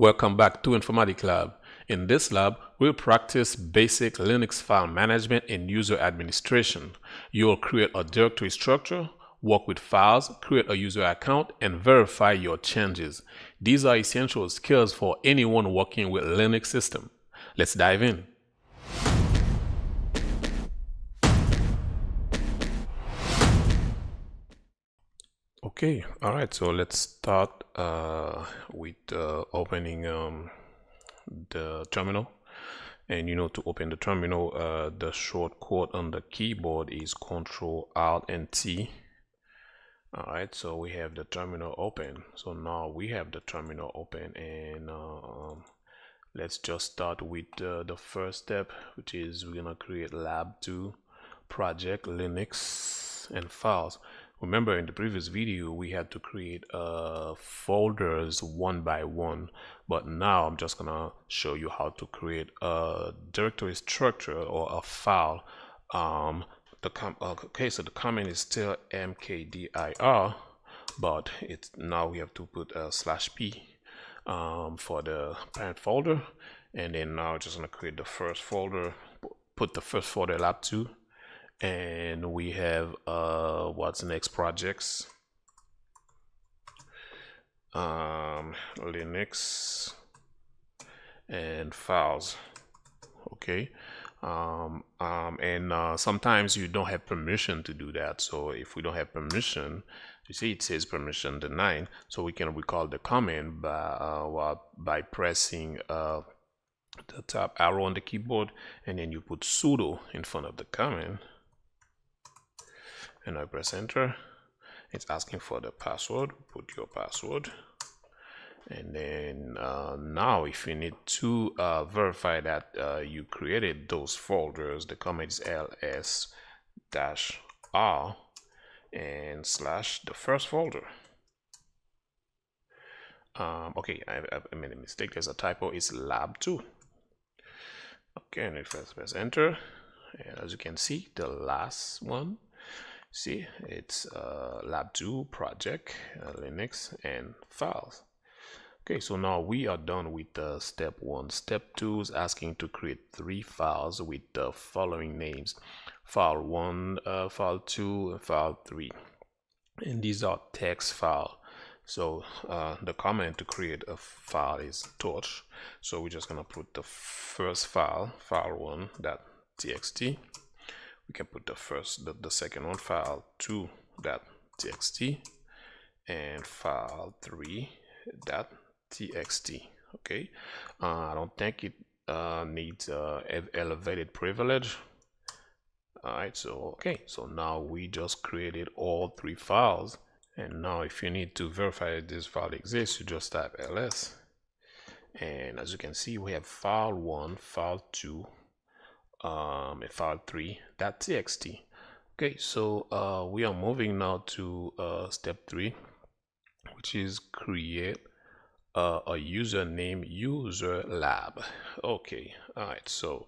Welcome back to Informatik Lab. In this lab, we'll practice basic Linux file management and user administration. You'll create a directory structure, work with files, create a user account, and verify your changes. These are essential skills for anyone working with Linux system. Let's dive in. Okay, all right, so let's start with opening the terminal. And to open the terminal, the shortcut on the keyboard is Control Alt and T. All right, so we have the terminal open. So now we have the terminal open, and let's just start with the first step, which is we're gonna create lab2 project Linux and files. Remember, in the previous video we had to create folders one by one, but now I'm just gonna show you how to create a directory structure or a file. Okay, so the command is still mkdir, but it's now we have to put a /p for the parent folder, and then now just gonna create the first folder, put the first folder lab2, and we have what's next, projects, Linux and files. Okay, sometimes you don't have permission to do that. So if we don't have permission, you see it says permission denied, so we can recall the command by pressing the top arrow on the keyboard, and then you put sudo in front of the command, and I press enter. It's asking for the password. Put your password, and then now if you need to verify that you created those folders, the command is ls-r and / the first folder. Okay, I made a mistake. There's a typo. It's lab2. Okay, and if I press enter, and as you can see, the last one, see, it's lab2 project Linux and files. Okay, so now we are done with step 1. Step 2 is asking to create 3 files with the following names: file 1, file 2, and file 3. And these are text files. So the command to create a file is torch. So we're just gonna put the first file, file1.txt. We can put the second one, file2.txt, and file3.txt. Okay, I don't think it needs elevated privilege. All right, so okay, so now we just created all 3 files, and now if you need to verify this file exists, you just type ls, and as you can see, we have file1, file2, and file3.txt. Okay, so we are moving now to step 3, which is create a username user lab. Okay, all right, so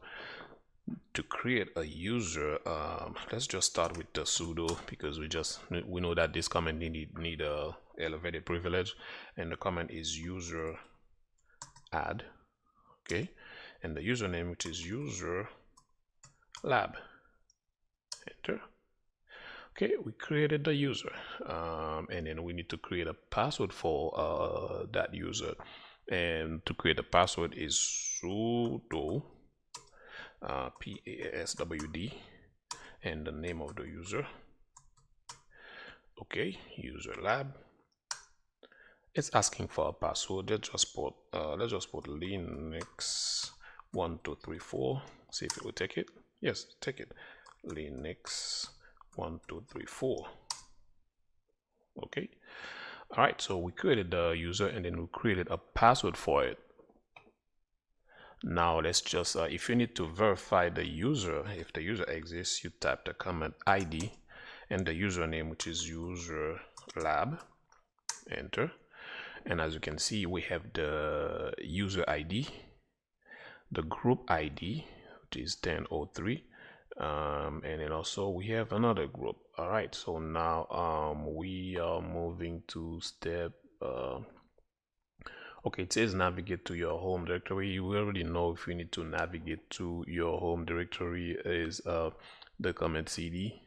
to create a user, let's just start with the sudo, because we know that this command need a elevated privilege, and the command is user add. Okay, and the username, which is user lab. Enter. Okay, we created the user, and then we need to create a password for that user, and to create a password is sudo passwd and the name of the user. Okay, user lab. It's asking for a password. Let's just put Linux 1234. See if it will take it. Yes, take it. Linux 1234. Okay, all right, so we created the user, and then we created a password for it. Now let's just if you need to verify the user, if the user exists, you type the command id and the username, which is user lab. Enter, and as you can see, we have the user id, the group id, which is 1003, and then also we have another group. All right, so now we are moving to step Okay, it says navigate to your home directory. You already know if you need to navigate to your home directory is the command CD.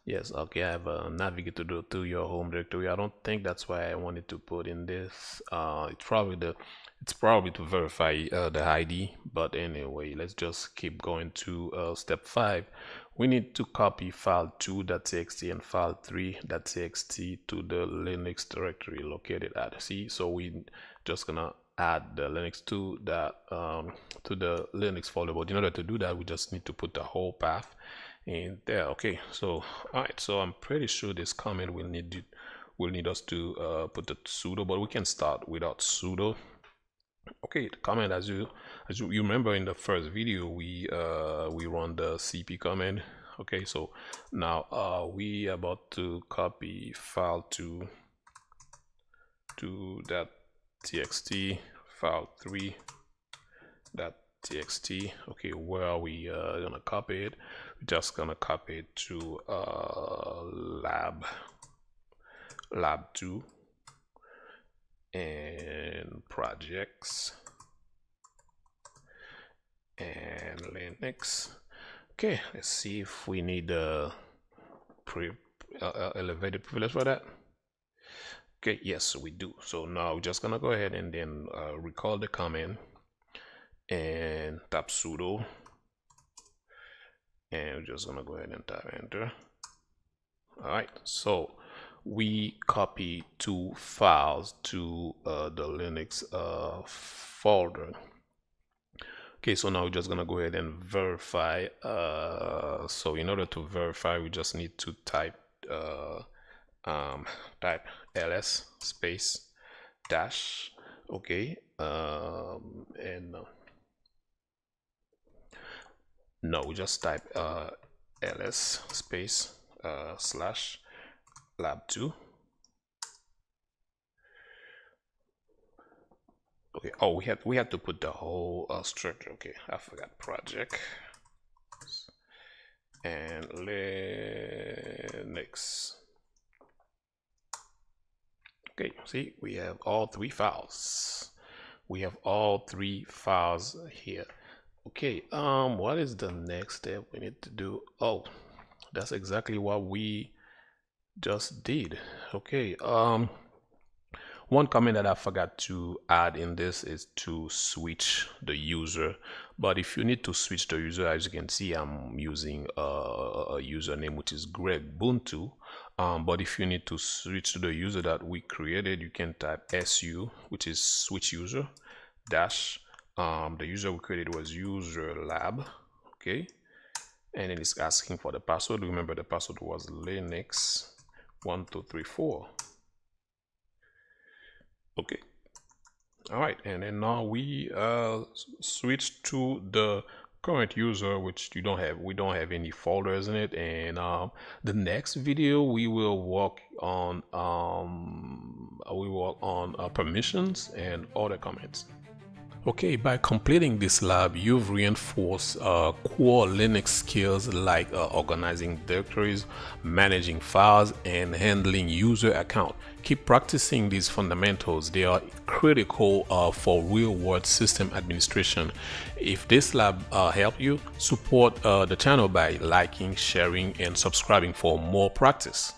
Yes, okay, I have navigate to your home directory. I don't think that's why I wanted to put in this. It's probably to verify the ID, but anyway, let's just keep going to step 5. We need to copy file 2.txt and file 3.txt to the Linux directory located at C. So we just gonna add the Linux to the Linux folder. But in order to do that, we just need to put the whole path in there. Okay, so all right, so I'm pretty sure this comment will need us to put the sudo, but we can start without sudo. Okay, the command, as you remember in the first video, we run the cp command. Okay, so now we about to copy file to that txt, file 3.txt. Okay, where are we gonna copy it? We're just gonna copy it to lab 2 and projects and Linux. Okay, let's see if we need a elevated privilege for that. Okay, yes, we do. So now we're just gonna go ahead and then recall the command and tap sudo, and we're just gonna go ahead and tap enter. All right, so we copy 2 files to the Linux folder. Okay, so now we're just gonna go ahead and verify. So in order to verify, we just need to type ls space dash. Okay, and no, we just type ls space slash lab 2. Okay, oh, we had to put the whole structure. Okay, I forgot project and Linux. Okay, see, we have all 3 files. We have all 3 files here. Okay, what is the next step we need to do? Oh, that's exactly what we just did. Okay, one comment that I forgot to add in this is to switch the user. But if you need to switch the user, as you can see, I'm using a username which is Greg Buntu. But if you need to switch to the user that we created, you can type su, which is switch user dash. The user we created was user lab. Okay, and then it's asking for the password. Remember, the password was Linux 1234. Okay, all right, and then now we switch to the current user, which we don't have any folders in it. And the next video we will work on permissions and other comments. Okay, by completing this lab, you've reinforced core Linux skills like organizing directories, managing files, and handling user account. Keep practicing these fundamentals. They are critical for real-world system administration. If this lab helped you, support the channel by liking, sharing, and subscribing for more practice.